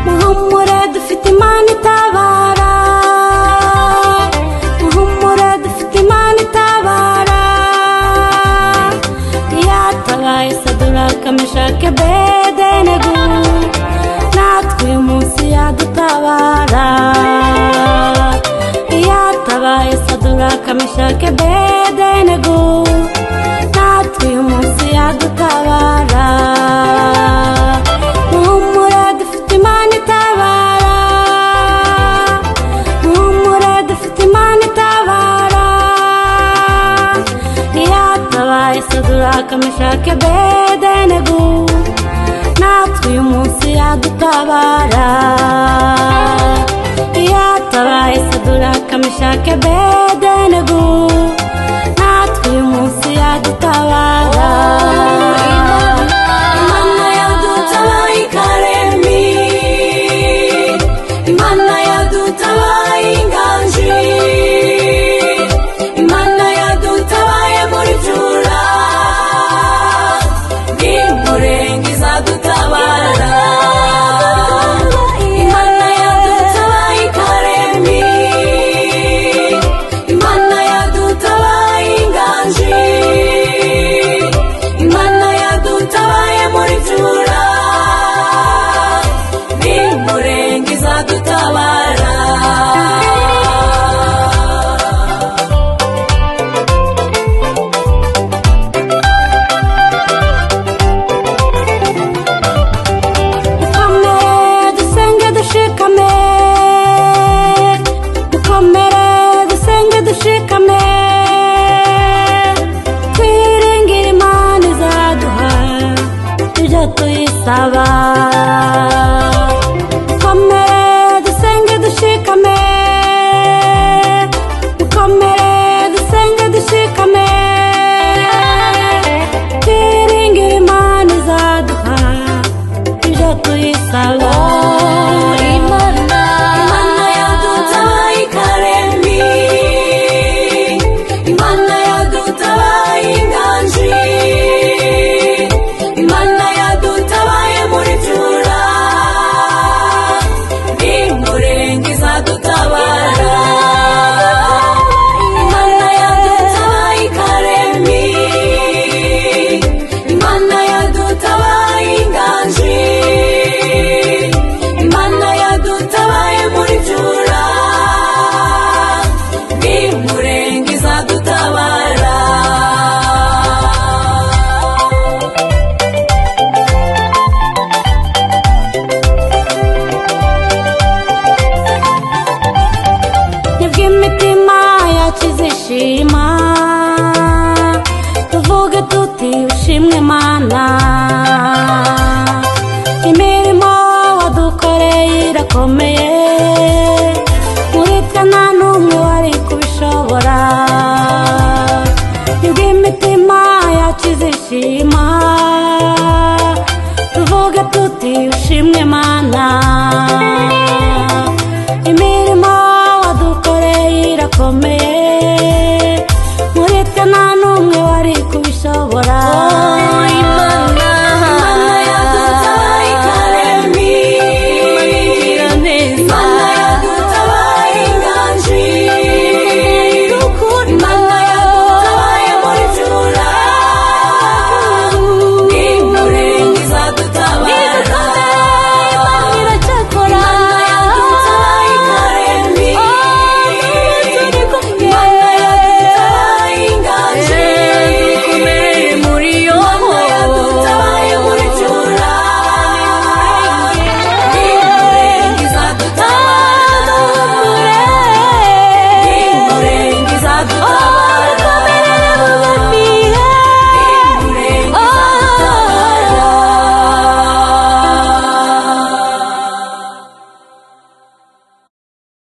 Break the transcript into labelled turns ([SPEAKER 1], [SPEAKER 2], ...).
[SPEAKER 1] muhumure dufite Imana itabara, muhumure dufite Imana itabara. Yatabaye Saduraka, Meshaki, Abedenego, natwe uyu munsi yadutabara. Yatabaye Saduraka, Meshaki, Abedenego, natwe uyu munsi yadutabara. Muhumure dufite Imana itabara, muhumure dufite Imana itabara. Yatabaye Saduraka, Meshaki, Abedenego, natwe uyu munsi yadutabara. Yatabaye Saduraka, Meshaki, Abedenego, natwe uyu munsi yadutabara. Imana yadutabaye ikaremi, Imana yadutabaye inganji, Imana yadutabaye muri jura, n'imurenge izadutabara. Imana yadutabaye ikaremi, Imana yadutabaye inganji, Imana yadutabaye muri jura, n'imurenge izadutabara. Mukomere dusenge dushikame, mukomere dusenge dushikame, twiringire Imana izaduha ibyo tuyisaba. Mukomere dusenge dushikame, mukomere dusenge dushikame, twiringire Imana izaduha ibyo tuyisaba. Imana yadutabaye ikaremi, Imana yadutabaye inganji, Imana yadutabaye muri jura, n'imurenge izadutabara. Imana yadutabaye ikaremi, Imana yadutabaye inganji, Imana yadutabaye muri jura, n'imurenge izadutabara. Nibwo imitima yacu izishima, tuvuge tuti ushimwe Mana. Imirimo wadukoreye irakomeye,